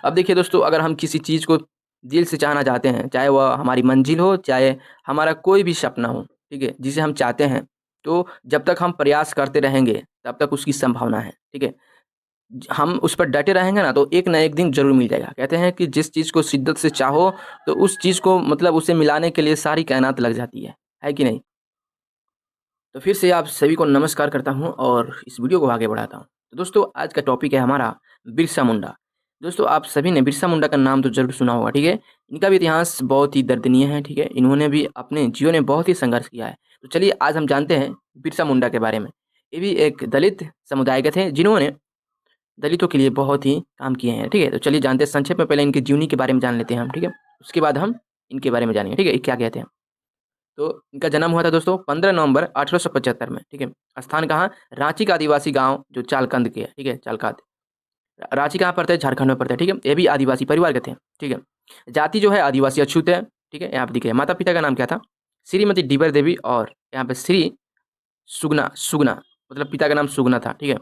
अब देखिए दोस्तों, अगर हम किसी चीज़ को दिल से चाहना चाहते हैं, चाहे वह हमारी मंजिल हो, चाहे हमारा कोई भी सपना हो, ठीक है? जिसे हम चाहते हैं, तो जब तक हम प्रयास करते रहेंगे, तब तक उसकी संभावना है, ठीक है? हम उस पर डटे रहेंगे ना, तो एक ना एक दिन ज़रूर मिल जाएगा। कहते हैं कि जिस चीज़ को शिद्दत से चाहो, तो उस चीज़ को मतलब उसे मिलाने के लिए सारी कायनात लग जाती है कि नहीं? तो फिर से आप सभी को नमस्कार करता हूँ और इस वीडियो को आगे बढ़ाता हूँ। तो दोस्तों, आज का टॉपिक है हमारा बिरसा मुंडा। दोस्तों, आप सभी ने बिरसा मुंडा का नाम तो ज़रूर सुना होगा, ठीक है? इनका भी इतिहास बहुत ही दर्दनीय है, ठीक है? इन्होंने भी अपने जीवन में बहुत ही संघर्ष किया है। तो चलिए आज हम जानते हैं बिरसा मुंडा के बारे में। ये भी एक दलित समुदाय के थे, जिन्होंने दलितों के लिए बहुत ही काम किए हैं, ठीक है? तो चलिए जानते हैं, संक्षेप में पहले इनकी जीवनी के बारे में जान लेते हैं हम, ठीक है? उसके बाद हम इनके बारे में जानेंगे, ठीक है? ये क्या कहते हैं। तो इनका जन्म हुआ था दोस्तों 15 नवंबर 1875 में, ठीक है? स्थान कहाँ? रांची का आदिवासी गाँव जो चालकंद के है, ठीक है? चालकाद। रांची कहाँ पड़ता है? झारखंड में पड़ता है, ठीक है? ये भी आदिवासी परिवार के थे, ठीक है? जाति जो है आदिवासी अछूत है, ठीक है? यहाँ पे देखिए माता-पिता का नाम क्या था? श्रीमती डिबर देवी और यहाँ पे श्री सुगना सुगना मतलब पिता का नाम सुगना था, ठीक है?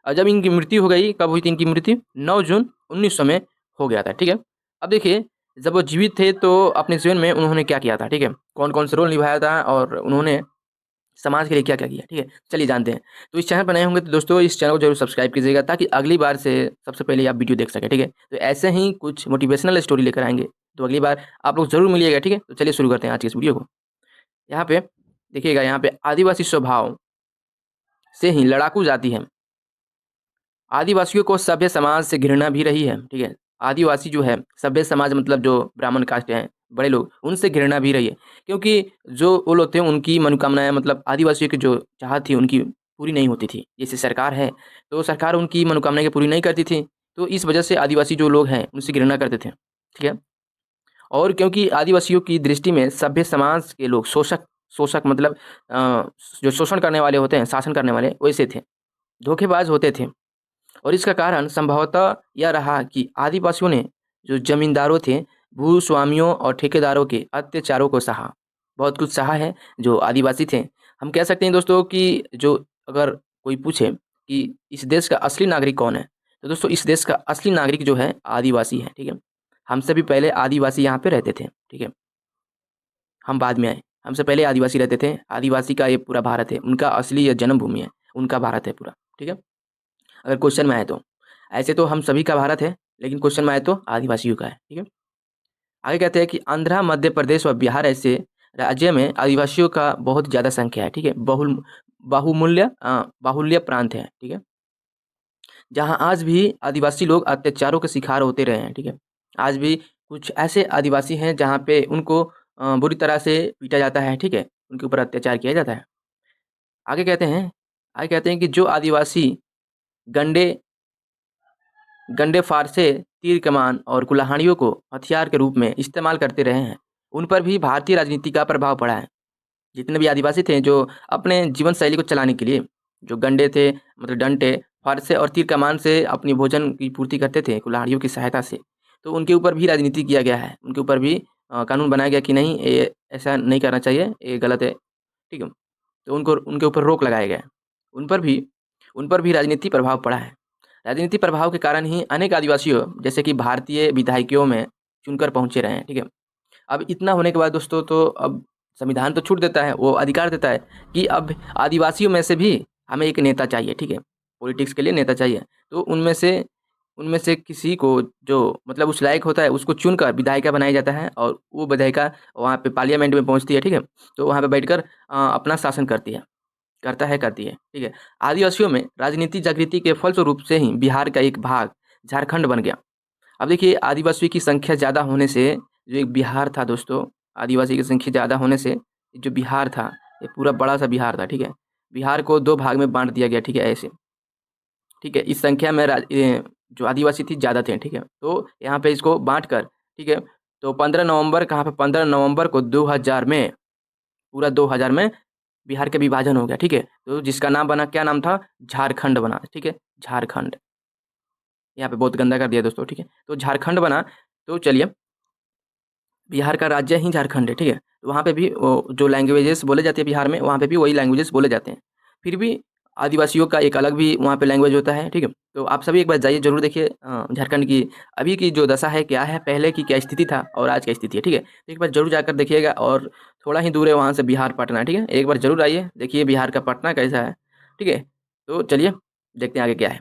और जब इनकी मृत्यु हो गई, कब हुई थी इनकी मृत्यु? 9 जून 1900 में हो गया था, ठीक है? अब देखिए, जब वो जीवित थे तो अपने जीवन में उन्होंने क्या किया था, ठीक है? कौन-कौन से रोल निभाया था और उन्होंने समाज के लिए क्या-क्या किया, ठीक है? चलिए जानते हैं। तो इस चैनल पर नए होंगे तो दोस्तों इस चैनल को ज़रूर सब्सक्राइब कीजिएगा, ताकि अगली बार से सबसे पहले आप वीडियो देख सकें, ठीक है? तो ऐसे ही कुछ मोटिवेशनल स्टोरी लेकर आएँगे, तो अगली बार आप लोग ज़रूर मिलिएगा, ठीक है? तो चलिए शुरू करते हैं आज की इस वीडियो को। यहाँ पे देखिएगा, यहाँ पे आदिवासी स्वभाव से ही लड़ाकू जाति है। आदिवासियों को सभ्य समाज से घृणा भी रही है, ठीक है? आदिवासी जो है, सभ्य समाज मतलब जो ब्राह्मण कास्ट हैं, बड़े लोग, उनसे घृणा भी रही है। क्योंकि जो वो लोग थे, उनकी मनोकामनाएँ मतलब आदिवासियों की जो चाहत थी, उनकी पूरी नहीं होती थी। जैसे सरकार है, तो सरकार उनकी मनोकामनाएँ पूरी नहीं करती थी, तो इस वजह से आदिवासी जो लोग हैं, उनसे घृणा करते थे, ठीक है? और क्योंकि आदिवासियों की दृष्टि में सभ्य समाज के लोग शोषक शोषक मतलब जो शोषण करने वाले होते हैं, शासन करने वाले, वैसे थे, धोखेबाज होते थे। और इसका कारण संभवतः यह रहा कि आदिवासियों ने जो जमींदारों थे, भूस्वामियों और ठेकेदारों के अत्याचारों को सहा। बहुत कुछ सहा है जो आदिवासी थे। हम कह सकते हैं दोस्तों कि जो अगर कोई पूछे कि इस देश का असली नागरिक कौन है? तो दोस्तों इस देश का असली नागरिक जो है आदिवासी है, ठीक है? हमसे भी पहले आदिवासी यहाँ पे रहते थे, ठीक है? हम बाद में आए। हमसे पहले आदिवासी रहते थे। आदिवासी का ये पूरा भारत है। उनका असली ये जन्मभूमि है, उनका भारत है पूरा, ठीक है? अगर क्वेश्चन में आए तो। ऐसे तो हम सभी का भारत है, लेकिन क्वेश्चन में आए तो आदिवासियों का है, ठीक है? आगे कहते हैं कि आंध्र, मध्य प्रदेश और बिहार ऐसे राज्य में आदिवासियों का बहुत ज़्यादा संख्या है, ठीक है? बाहुल्य प्रांत है, ठीक है? जहाँ आज भी आदिवासी लोग अत्याचारों के शिकार होते रहे हैं, ठीक है? आज भी कुछ ऐसे आदिवासी हैं जहाँ पे उनको बुरी तरह से पीटा जाता है, ठीक है? उनके ऊपर अत्याचार किया जाता है। आगे कहते हैं आगे कहते हैं कि जो आदिवासी गंडे गंडे फारसे, तीर कमान और कुल्हाड़ियों को हथियार के रूप में इस्तेमाल करते रहे हैं, उन पर भी भारतीय राजनीति का प्रभाव पड़ा है। जितने भी आदिवासी थे जो अपने जीवन शैली को चलाने के लिए जो गंडे थे मतलब डंडे, फारसे और तीर कमान से अपनी भोजन की पूर्ति करते थे कुल्हाड़ियों की सहायता से, तो उनके ऊपर भी राजनीति किया गया है। उनके ऊपर भी कानून बनाया गया कि नहीं, ये ऐसा नहीं करना चाहिए, ये गलत है, ठीक है? तो उनको उनके ऊपर रोक लगाया गया है। उन पर भी उन पर भी राजनीति प्रभाव पड़ा है। राजनीति प्रभाव के कारण ही अनेक आदिवासियों जैसे कि भारतीय विधायियों में चुनकर पहुँचे रहे हैं, ठीक है? अब इतना होने के बाद दोस्तों, तो अब संविधान तो छूट देता है, वो अधिकार देता है कि अब आदिवासियों में से भी हमें एक नेता चाहिए, ठीक है? पॉलिटिक्स के लिए नेता चाहिए। तो उनमें से किसी को जो मतलब उस लायक होता है, उसको चुनकर विधायिका बनाया जाता है और वो विधायिका वहाँ पे पार्लियामेंट में पहुँचती है, ठीक है? तो वहाँ पे बैठकर अपना शासन करती है, ठीक है? आदिवासियों में राजनीति जागृति के फलस्वरूप से ही बिहार का एक भाग झारखंड बन गया। अब देखिए, आदिवासी की संख्या ज़्यादा होने से जो एक बिहार था दोस्तों, आदिवासी की संख्या ज़्यादा होने से जो बिहार था, ये पूरा बड़ा-सा बिहार था, ठीक है? बिहार को 2 भाग में बाँट दिया गया, ठीक है? ऐसे, ठीक है? इस संख्या में जो आदिवासी थी ज़्यादा थे, ठीक है? तो यहाँ पे इसको बाँट कर, ठीक है? तो 15 नवंबर कहाँ पे 15 नवंबर को 2000 में, पूरा 2000 में बिहार का विभाजन हो गया, ठीक है? तो जिसका नाम बना, क्या नाम था? झारखंड बना, ठीक है? झारखंड। यहाँ पे बहुत गंदा कर दिया दोस्तों, ठीक है? तो झारखंड बना, तो चलिए बिहार का राज्य ही झारखंड है, ठीक है? तो वहाँ पे भी जो लैंग्वेजेस बोले जाते हैं बिहार में, वहाँ पे भी वही लैंग्वेजेस बोले जाते हैं। फिर भी आदिवासियों का एक अलग भी वहाँ पे लैंग्वेज होता है, ठीक है। तो आप सभी एक बार जाइए ज़रूर देखिए झारखंड की अभी की जो दशा है क्या है, पहले की क्या स्थिति था और आज क्या स्थिति है, ठीक है। तो एक बार ज़रूर जाकर देखिएगा और थोड़ा ही दूर है वहाँ से बिहार पटना, ठीक है। एक बार ज़रूर आइए, देखिए बिहार का पटना कैसा है, ठीक है। तो चलिए देखते हैं आगे क्या है।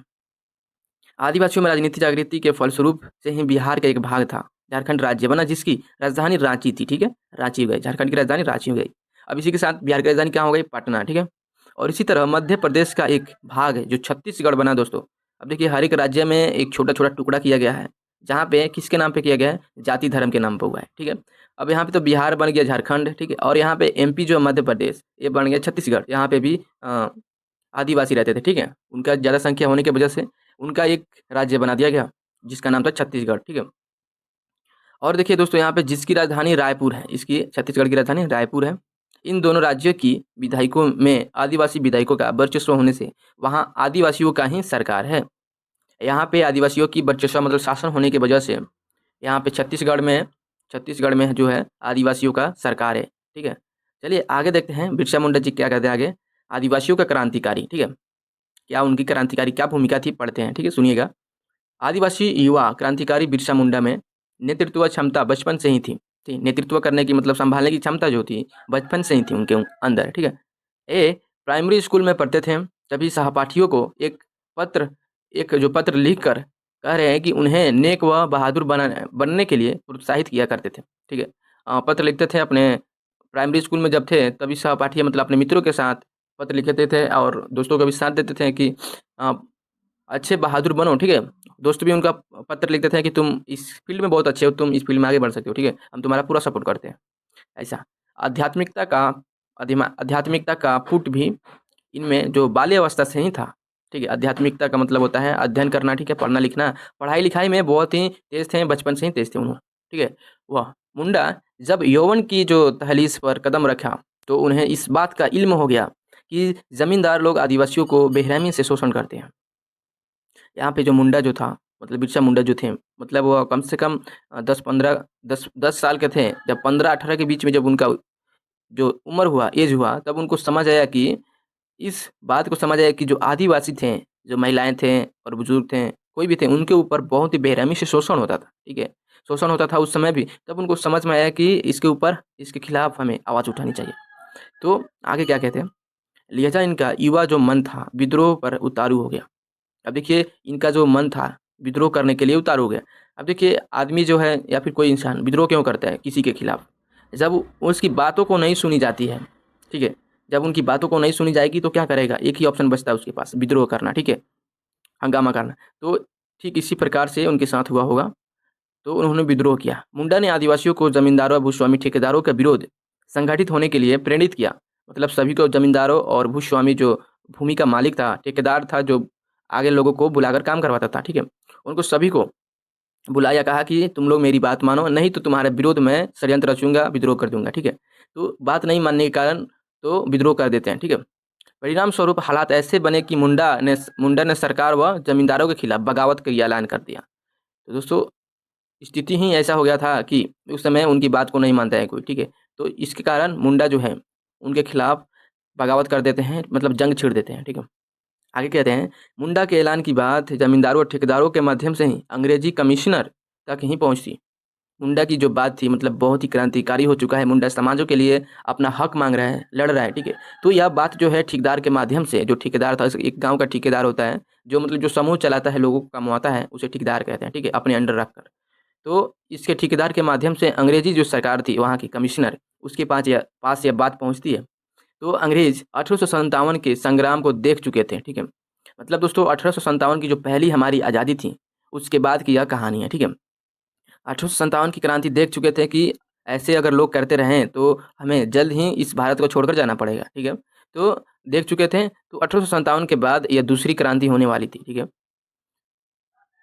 आदिवासियों में राजनीति जागृति के फलस्वरूप से ही बिहार का एक भाग था झारखंड राज्य बना, जिसकी राजधानी रांची थी, ठीक है। रांची हो गई, झारखंड की राजधानी रांची हो गई। अब इसी के साथ बिहार की राजधानी क्या हो गई, पटना, ठीक है। और इसी तरह मध्य प्रदेश का एक भाग है जो छत्तीसगढ़ बना दोस्तों। अब देखिए हर एक राज्य में एक छोटा छोटा टुकड़ा किया गया है, जहाँ पे किसके नाम पे किया गया है, जाति धर्म के नाम पर हुआ है, ठीक है। अब यहाँ पे तो बिहार बन गया झारखंड, ठीक है। और यहाँ पे एमपी जो है मध्य प्रदेश, ये बन गया छत्तीसगढ़। यहाँ पे भी आदिवासी रहते थे, ठीक है। उनका ज़्यादा संख्या होने की वजह से उनका एक राज्य बना दिया गया, जिसका नाम था छत्तीसगढ़, ठीक है। और देखिए दोस्तों यहाँ पे जिसकी राजधानी रायपुर है, इसकी छत्तीसगढ़ की राजधानी रायपुर है। इन दोनों राज्यों की विधायकों में आदिवासी विधायकों का वर्चस्व होने से वहाँ आदिवासियों का ही सरकार है। यहाँ पे आदिवासियों की वर्चस्व मतलब शासन होने की वजह से यहाँ पे छत्तीसगढ़ में जो है आदिवासियों का सरकार है, ठीक है। चलिए आगे देखते हैं बिरसा मुंडा जी क्या कहते हैं आगे। आदिवासियों का क्रांतिकारी, ठीक है। क्या उनकी क्रांतिकारी क्या भूमिका थी, पढ़ते हैं, ठीक है, सुनिएगा। आदिवासी युवा क्रांतिकारी बिरसा मुंडा में नेतृत्व क्षमता बचपन से ही थी, ठीक। नेतृत्व करने की मतलब संभालने की क्षमता जो थी बचपन से ही थी उनके अंदर, ठीक है। ए प्राइमरी स्कूल में पढ़ते थे, तभी सहपाठियों को एक जो पत्र लिख कर कह रहे हैं कि उन्हें नेक व बहादुर बनने के लिए प्रोत्साहित किया करते थे, ठीक है। पत्र लिखते थे अपने प्राइमरी स्कूल में जब थे, तभी सहपाठी मतलब अपने मित्रों के साथ पत्र लिखते थे और दोस्तों को भी साथ देते थे कि अ, अच्छे बहादुर बनो, ठीक है। दोस्त भी उनका पत्र लिखते थे कि तुम इस फील्ड में बहुत अच्छे हो, तुम इस फील्ड में आगे बढ़ सकते हो, ठीक है, हम तुम्हारा पूरा सपोर्ट करते हैं, ऐसा। आध्यात्मिकता का आध्यात्मिकता का फूट भी इनमें जो बाल्यावस्था से ही था, ठीक है। आध्यात्मिकता का मतलब होता है अध्ययन करना, ठीक है, पढ़ना लिखना। पढ़ाई लिखाई में बहुत ही तेज थे, बचपन से ही तेज थे उन्होंने, ठीक है। वह मुंडा जब यौवन की जो दहलीज पर कदम रखा तो उन्हें इस बात का इल्म हो गया कि जमींदार लोग आदिवासियों को बेरहमी से शोषण करते हैं। यहाँ पे जो मुंडा जो था मतलब बिरसा मुंडा जो थे, मतलब वो कम से कम 10 साल के थे जब 15-18 के बीच में जब उनका जो उम्र हुआ, एज हुआ, तब उनको समझ आया कि इस बात को समझ आया कि जो आदिवासी थे, जो महिलाएँ थे और बुजुर्ग थे, कोई भी थे, उनके ऊपर बहुत ही बेरहमी से शोषण होता था, ठीक है। शोषण होता था उस समय भी, तब उनको समझ में आया कि इसके खिलाफ हमें आवाज़ उठानी चाहिए। तो आगे क्या कहते हैं, लिहाजा इनका युवा जो मन था विद्रोह पर उतारू हो गया। अब देखिए इनका जो मन था विद्रोह करने के लिए उतारू हो गया। अब देखिए आदमी जो है या फिर कोई इंसान विद्रोह क्यों करता है किसी के खिलाफ, जब उसकी बातों को नहीं सुनी जाती है, ठीक है। जब उनकी बातों को नहीं सुनी जाएगी तो क्या करेगा, एक ही ऑप्शन बचता है उसके पास, विद्रोह करना, ठीक है, हंगामा करना। तो ठीक इसी प्रकार से उनके साथ हुआ होगा, तो उन्होंने विद्रोह किया। मुंडा ने आदिवासियों को जमींदारों, भूस्वामी, ठेकेदारों का विरोध संगठित होने के लिए प्रेरित किया। मतलब सभी को जमींदारों और भूस्वामी जो भूमि का मालिक था, ठेकेदार था जो आगे लोगों को बुलाकर काम करवाता था, ठीक है। उनको सभी को बुलाया, कहा कि तुम लोग मेरी बात मानो, नहीं तो तुम्हारे विरोध में षड्यंत्र रचूँगा, विद्रोह कर दूँगा, ठीक है। तो बात नहीं मानने के कारण तो विद्रोह कर देते हैं, ठीक है। परिणाम स्वरूप हालात ऐसे बने कि मुंडा ने सरकार व जमींदारों के खिलाफ बगावत का ऐलान कर दिया। तो दोस्तों स्थिति ही ऐसा हो गया था कि उस समय उनकी बात को नहीं मानता है कोई, ठीक है। तो इसके कारण मुंडा जो है उनके खिलाफ बगावत कर देते हैं, मतलब जंग छेड़ देते हैं, ठीक है। आगे कहते हैं मुंडा के ऐलान की बात जमींदारों और ठेकेदारों के माध्यम से ही अंग्रेजी कमिश्नर तक ही पहुंची। मुंडा की जो बात थी मतलब बहुत ही क्रांतिकारी हो चुका है, मुंडा समाजों के लिए अपना हक मांग रहा है, लड़ रहा है, ठीक है। तो यह बात जो है ठेकेदार के माध्यम से, जो ठेकेदार था, एक गांव का ठेकेदार होता है जो मतलब जो समूह चलाता है, लोगों को कमवाता है, उसे ठेकेदार कहते हैं, ठीक है, अपने अंडर रखकर। तो इसके ठेकेदार के माध्यम से अंग्रेजी जो सरकार थी वहाँ की कमिश्नर, उसके पास यह बात पहुँचती है। तो अंग्रेज 1857 के संग्राम को देख चुके थे, ठीक है। मतलब दोस्तों 1857 की जो पहली हमारी आज़ादी थी उसके बाद की यह कहानी है, ठीक है। 1857 की क्रांति देख चुके थे कि ऐसे अगर लोग करते रहें तो हमें जल्द ही इस भारत को छोड़कर जाना पड़ेगा, ठीक है। तो देख चुके थे, तो 1857 के बाद यह दूसरी क्रांति होने वाली थी, ठीक है।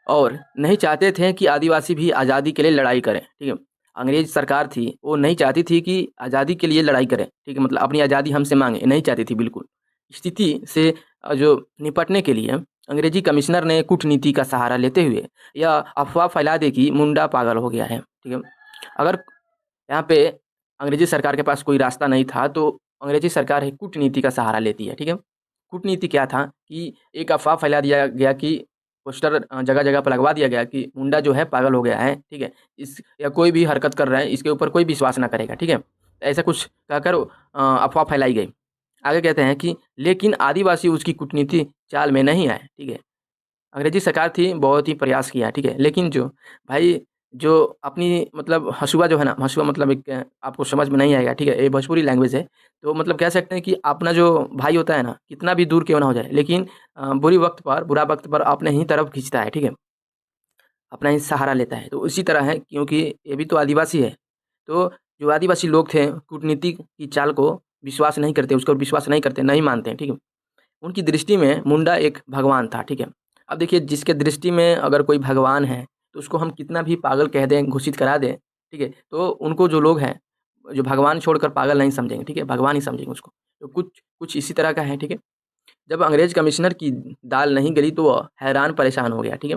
और नहीं चाहते थे कि आदिवासी भी आज़ादी के लिए लड़ाई करें, ठीक है। अंग्रेज सरकार थी वो नहीं चाहती थी कि आज़ादी के लिए लड़ाई करें, ठीक है, मतलब अपनी आज़ादी हमसे मांगे, नहीं चाहती थी बिल्कुल। स्थिति से जो निपटने के लिए अंग्रेजी कमिश्नर ने कूटनीति का सहारा लेते हुए यह अफवाह फैला दी कि मुंडा पागल हो गया है, ठीक है। अगर यहाँ पे अंग्रेजी सरकार के पास कोई रास्ता नहीं था तो अंग्रेजी सरकार ही कूटनीति का सहारा लेती है, ठीक है। कूटनीति क्या था कि एक अफ़वाह फैला दिया गया कि पोस्टर जगह जगह पर लगवा दिया गया कि मुंडा जो है पागल हो गया है, ठीक है, इस या कोई भी हरकत कर रहा है इसके ऊपर कोई विश्वास ना करेगा, ठीक है, ऐसा कुछ कहकर अफवाह फैलाई गई। आगे कहते हैं कि लेकिन आदिवासी उसकी कूटनीति चाल में नहीं आए, ठीक है। अंग्रेजी सरकार थी, बहुत ही प्रयास किया, ठीक है, लेकिन जो भाई जो अपनी मतलब हँसुआ जो है ना, हँसुआ मतलब एक आपको समझ में नहीं आएगा, ठीक है, ये भोजपुरी लैंग्वेज है। तो मतलब कह सकते हैं कि अपना जो भाई होता है ना, कितना भी दूर क्यों ना हो जाए, लेकिन बुरा वक्त पर अपने ही तरफ खींचता है, ठीक है, अपना ही सहारा लेता है। तो उसी तरह है, क्योंकि ये भी तो आदिवासी है। तो जो आदिवासी लोग थे, कूटनीति की चाल को विश्वास नहीं करते, उसको विश्वास नहीं करते, नहीं मानते हैं, ठीक है। उनकी दृष्टि में मुंडा एक भगवान था, ठीक है। अब देखिए, जिसके दृष्टि में अगर कोई भगवान है, तो उसको हम कितना भी पागल कह दें, घोषित करा दें, ठीक है, तो उनको जो लोग हैं, जो भगवान छोड़कर पागल नहीं समझेंगे, ठीक है, भगवान ही समझेंगे उसको। तो कुछ कुछ इसी तरह का है, ठीक है। जब अंग्रेज कमिश्नर की दाल नहीं गली तो वह हैरान परेशान हो गया, ठीक है।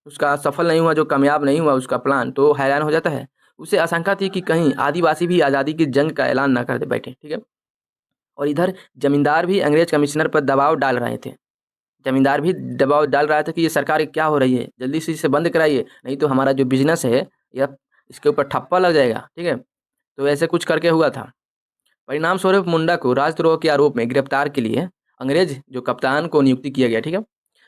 उसका सफल नहीं हुआ, जो कामयाब नहीं हुआ उसका प्लान, तो हैरान हो जाता है। उसे आशंका थी कि कहीं आदिवासी भी आज़ादी की जंग का ऐलान ना कर दे बैठे, ठीक है। और इधर जमींदार भी अंग्रेज कमिश्नर पर दबाव डाल रहे थे। जमींदार भी दबाव डाल रहा था कि ये सरकार क्या हो रही है, जल्दी से इसे बंद कराइए, नहीं तो हमारा जो बिजनेस है यह इसके ऊपर ठप्पा लग जाएगा, ठीक है। तो ऐसे कुछ करके हुआ था। परिणाम स्वरूप मुंडा को राजद्रोह के आरोप में गिरफ्तार के लिए अंग्रेज जो कप्तान को नियुक्ति किया गया, ठीक है।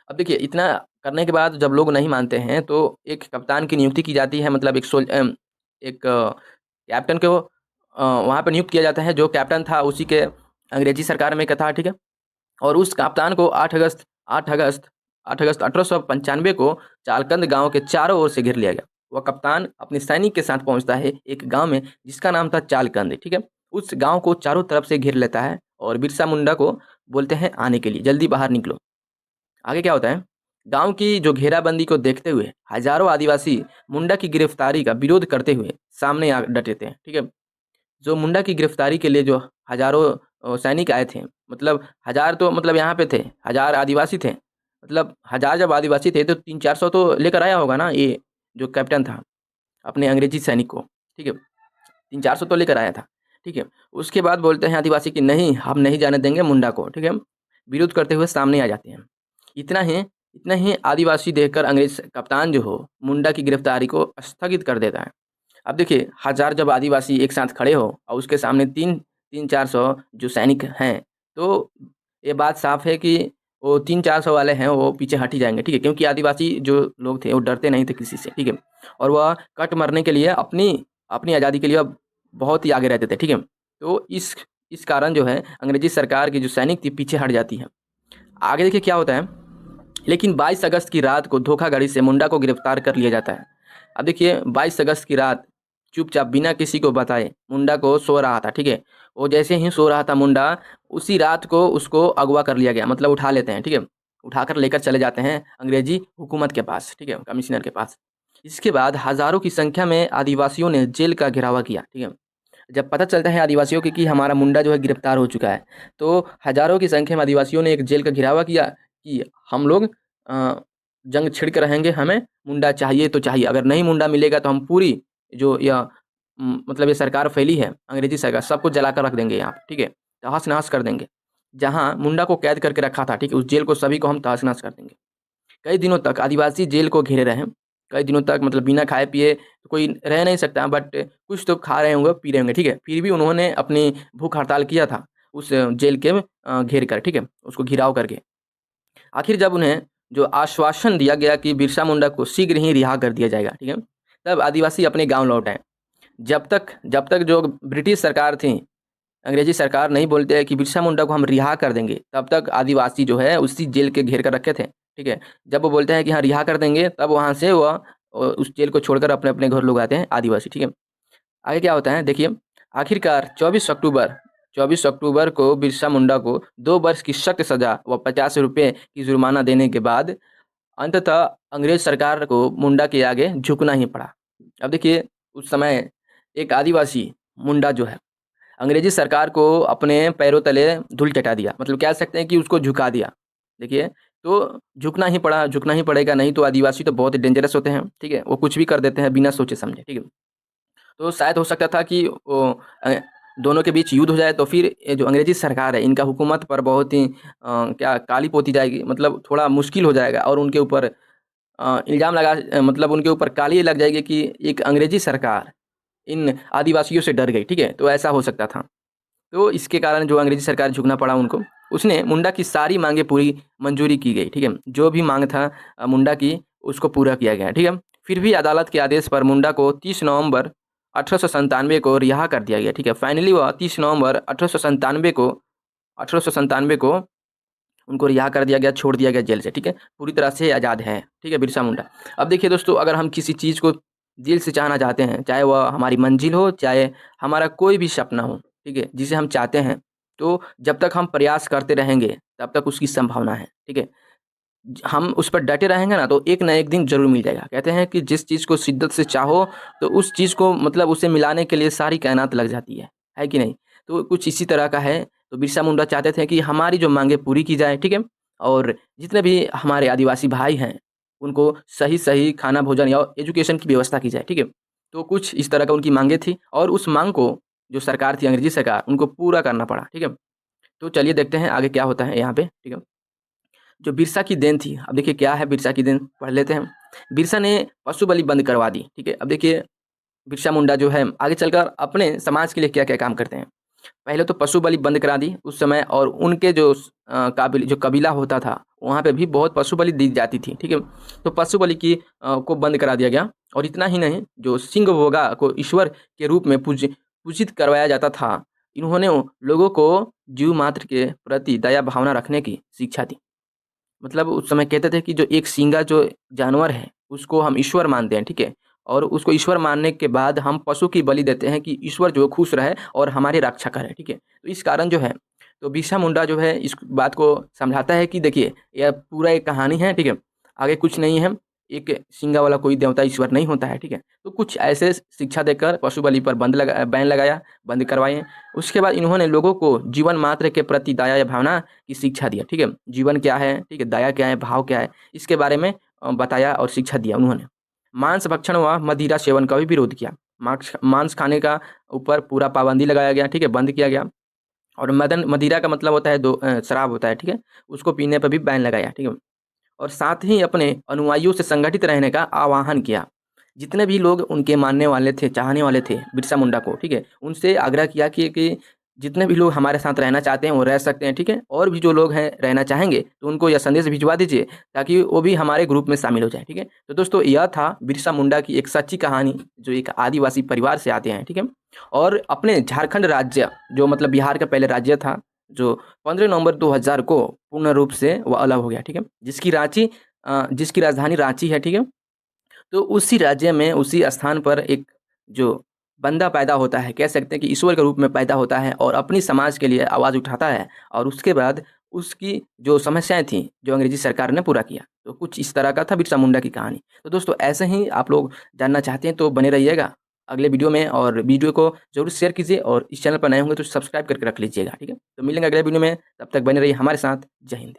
अब देखिए, इतना करने के बाद जब लोग नहीं मानते हैं तो एक कप्तान की नियुक्ति की जाती है, मतलब एक कैप्टन को वहाँ पे नियुक्त किया जाता है। जो कैप्टन था उसी के अंग्रेजी सरकार में का था, ठीक है। और उस कप्तान को 8 अगस्त 1895 को चालकंद गांव के चारों ओर से घेर लिया गया। वह कप्तान अपने सैनिक के साथ पहुंचता है एक गांव में जिसका नाम था चालकंद, ठीक है। उस गांव को चारों तरफ से घेर लेता है और बिरसा मुंडा को बोलते हैं आने के लिए, जल्दी बाहर निकलो। आगे क्या होता है, गांव की जो घेराबंदी को देखते हुए हजारों आदिवासी मुंडा की गिरफ्तारी का विरोध करते हुए सामने आ डटे थे, ठीक है। जो मुंडा की गिरफ्तारी के लिए जो हजारों सैनिक आए थे, मतलब हजार तो मतलब यहाँ पे थे, हजार आदिवासी थे, मतलब हजार जब आदिवासी थे तो 300-400 तो लेकर आया होगा ना, ये जो कैप्टन था अपने अंग्रेजी सैनिक को, ठीक है, 300-400 तो लेकर आया था, ठीक है। उसके बाद बोलते हैं आदिवासी कि नहीं, हम नहीं जाने देंगे मुंडा को, ठीक है। विरोध करते हुए सामने आ जाते हैं। इतना ही इतना ही आदिवासी देखकर अंग्रेज कप्तान जो हो मुंडा की गिरफ्तारी को स्थगित कर देता है। अब देखिए, हजार जब आदिवासी एक साथ खड़े हो और उसके सामने 300-400 जो सैनिक हैं, तो ये बात साफ है कि वो 300-400 वाले हैं वो पीछे हट ही जाएंगे, ठीक है, क्योंकि आदिवासी जो लोग थे वो डरते नहीं थे किसी से, ठीक है। और वह कट मरने के लिए अपनी अपनी आज़ादी के लिए बहुत ही आगे रहते थे, ठीक है। तो इस कारण जो है अंग्रेजी सरकार की जो सैनिक थी पीछे हट जाती है। आगे देखिए क्या होता है, लेकिन 22 अगस्त की रात को धोखाधड़ी से मुंडा को गिरफ्तार कर लिया जाता है। अब देखिए, 22 अगस्त की रात चुपचाप बिना किसी को बताए मुंडा को सो रहा था, ठीक है। वो जैसे ही सो रहा था मुंडा, उसी रात को उसको अगवा कर लिया गया, मतलब उठा लेते हैं, ठीक है। उठाकर लेकर चले जाते हैं अंग्रेजी हुकूमत के पास, ठीक है, कमिश्नर के पास। इसके बाद हज़ारों की संख्या में आदिवासियों ने जेल का घेरावा किया, ठीक है। जब पता चलता है आदिवासियों को कि हमारा मुंडा जो है गिरफ्तार हो चुका है, तो हज़ारों की संख्या में आदिवासियों ने एक जेल का घेरावा किया कि हम लोग जंग छिड़ के रहेंगे, हमें मुंडा चाहिए तो चाहिए, अगर नहीं मुंडा मिलेगा तो हम पूरी जो यह मतलब ये सरकार फैली है अंग्रेजी सरकार, सबको जलाकर रख देंगे यहाँ पे, ठीक है, तहस नहस कर देंगे। जहाँ मुंडा को कैद करके रखा था, ठीक है, उस जेल को सभी को हम तहस नहस कर देंगे। कई दिनों तक आदिवासी जेल को घेरे रहे, कई दिनों तक, मतलब बिना खाए पिए तो कोई रह नहीं सकता, बट कुछ तो खा रहे होंगे, पी रहे होंगे, ठीक है। फिर भी उन्होंने अपनी भूख हड़ताल किया था उस जेल के घेर कर, ठीक है, उसको घिराव करके। आखिर जब उन्हें जो आश्वासन दिया गया कि बिरसा मुंडा को शीघ्र ही रिहा कर दिया जाएगा, ठीक है, तब आदिवासी अपने गाँव लौट आए। जब तक जो ब्रिटिश सरकार थी, अंग्रेजी सरकार नहीं बोलते हैं कि बिरसा मुंडा को हम रिहा कर देंगे, तब तक आदिवासी जो है उसी जेल के घेर कर रखे थे, ठीक है। जब वो बोलते हैं कि हाँ रिहा कर देंगे, तब वहाँ से वह उस जेल को छोड़कर अपने अपने घर लोग आते हैं आदिवासी, ठीक है। आगे क्या होता है देखिए, आखिरकार 24 अक्टूबर को बिरसा मुंडा को 2 वर्ष की सख्त सजा व 50 रुपये की जुर्माना देने के बाद अंततः अंग्रेज सरकार को मुंडा के आगे झुकना ही पड़ा। अब देखिए, उस समय एक आदिवासी मुंडा जो है अंग्रेजी सरकार को अपने पैरों तले धूल चटा दिया, मतलब कह सकते हैं कि उसको झुका दिया। देखिए, तो झुकना ही पड़ेगा, नहीं तो आदिवासी तो बहुत डेंजरस होते हैं, ठीक है, वो कुछ भी कर देते हैं बिना सोचे समझे, ठीक है। तो शायद हो सकता था कि वो दोनों के बीच युद्ध हो जाए तो फिर ये जो अंग्रेजी सरकार है इनका हुकूमत पर बहुत ही क्या काली पोती जाएगी, मतलब थोड़ा मुश्किल हो जाएगा और उनके ऊपर इल्ज़ाम मतलब उनके ऊपर काली लग जाएगी कि एक अंग्रेजी सरकार इन आदिवासियों से डर गई, ठीक है? तो ऐसा हो सकता था। तो इसके कारण जो अंग्रेजी सरकार झुकना पड़ा उनको। उसने मुंडा की सारी माँगें पूरी मंजूरी की गई, ठीक है? जो भी माँग था मुंडा की उसको पूरा किया गया, ठीक है? फिर भी अदालत के आदेश पर मुंडा को 30 नवंबर 1897 को रिहा कर दिया गया, ठीक है? फाइनली वह 30 नवंबर 1897 को उनको रिहा कर दिया गया, छोड़ दिया गया जेल से, ठीक है? पूरी तरह से आज़ाद है, ठीक है, बिरसा मुंडा। अब देखिए दोस्तों, अगर हम किसी चीज़ को दिल से चाहना चाहते हैं, चाहे वह हमारी मंज़िल हो, चाहे हमारा कोई भी सपना हो, ठीक है, जिसे हम चाहते हैं, तो जब तक हम प्रयास करते रहेंगे, तब तक उसकी संभावना है, ठीक है? हम उस पर डटे रहेंगे ना, तो एक ना एक दिन ज़रूर मिल जाएगा। कहते हैं कि जिस चीज़ को शिद्दत से चाहो, तो उस चीज़ को मतलब उसे मिलाने के लिए सारी कायनात लग जाती है कि नहीं? तो कुछ इसी तरह का है। तो बिरसा मुंडा चाहते थे कि हमारी जो माँगें पूरी की जाए, ठीक है? और जितने भी हमारे आदिवासी भाई हैं, उनको सही-सही खाना, भोजन या एजुकेशन की व्यवस्था की जाए, ठीक है? तो कुछ इस तरह का उनकी माँगें थी और उस माँग को जो सरकार थी, अंग्रेज़ी सरकार, उनको पूरा करना पड़ा, ठीक है? तो चलिए देखते हैं आगे क्या होता है यहाँ पे, ठीक है? जो बिरसा की देन थी, अब देखिए क्या है बिरसा की देन, पढ़ लेते हैं। बिरसा ने पशु बलि बंद करवा दी, ठीक है? अब देखिए बिरसा मुंडा जो है आगे चलकर अपने समाज के लिए क्या-क्या काम करते हैं। पहले तो पशु बलि बंद करा दी उस समय, और उनके जो जो कबीला होता था, वहाँ पे भी बहुत पशु बलि दी जाती थी, ठीक है? तो पशु बलि को बंद करा दिया गया, और इतना ही नहीं, जो सिंह भोगा को ईश्वर के रूप में पूजित करवाया जाता था, इन्होंने लोगों को जीव मात्र के प्रति दया भावना रखने की शिक्षा दी। मतलब उस समय कहते थे कि जो एक सींगा जो जानवर है, उसको हम ईश्वर मानते हैं, ठीक है? और उसको ईश्वर मानने के बाद हम पशु की बलि देते हैं कि ईश्वर जो खुश रहे और हमारी रक्षा करे, ठीक है? तो इस कारण जो है, तो बिरसा मुंडा जो है इस बात को समझाता है कि देखिए, यह पूरा एक कहानी है, ठीक है? आगे कुछ नहीं है, एक सींगा वाला कोई देवता ईश्वर नहीं होता है, ठीक है? तो कुछ ऐसे शिक्षा देकर पशु बलि पर बैन लगाया, बंद करवाए। उसके बाद इन्होंने लोगों को जीवन मात्र के प्रति दया या भावना की शिक्षा दिया, ठीक है? जीवन क्या है, ठीक है? दया क्या है, भाव क्या है, इसके बारे में बताया और शिक्षा दिया उन्होंने। मांस भक्षण व मदिरा सेवन का भी विरोध किया। मांस मांस खाने का ऊपर पूरा पाबंदी लगाया गया, ठीक है? बंद किया गया। और मदिरा का मतलब होता है शराब होता है, ठीक है? उसको पीने पर भी बैन लगाया, ठीक है? और साथ ही अपने अनुयायियों से संगठित रहने का आह्वान किया। जितने भी लोग उनके मानने वाले थे, चाहने वाले थे बिरसा मुंडा को, ठीक है? उनसे आग्रह किया कि जितने भी लोग हमारे साथ रहना चाहते हैं, वो रह सकते हैं, ठीक है? और भी जो लोग हैं रहना चाहेंगे, तो उनको यह संदेश भिजवा दीजिए ताकि वो भी हमारे ग्रुप में शामिल हो जाएँ, ठीक है? तो दोस्तों, यह था बिरसा मुंडा की एक सच्ची कहानी, जो एक आदिवासी परिवार से आते हैं, ठीक है? और अपने झारखंड राज्य, जो मतलब बिहार का पहले राज्य था, जो 15 नवंबर 2000 को पूर्ण रूप से वो अलग हो गया, ठीक है? जिसकी राजधानी रांची है, ठीक है? तो उसी राज्य में, उसी स्थान पर एक जो बंदा पैदा होता है, कह सकते हैं कि ईश्वर के रूप में पैदा होता है और अपनी समाज के लिए आवाज़ उठाता है, और उसके बाद उसकी जो समस्याएँ थीं, जो अंग्रेज़ी सरकार ने पूरा किया। तो कुछ इस तरह का था बिरसा मुंडा की कहानी। तो दोस्तों, ऐसे ही आप लोग जानना चाहते हैं तो बने रहिएगा अगले वीडियो में, और वीडियो को ज़रूर शेयर कीजिए, और इस चैनल पर नए होंगे तो सब्सक्राइब करके रख लीजिएगा, ठीक है? तो मिलेंगे अगले वीडियो में, तब तक बने रहिए हमारे साथ। जय हिंद।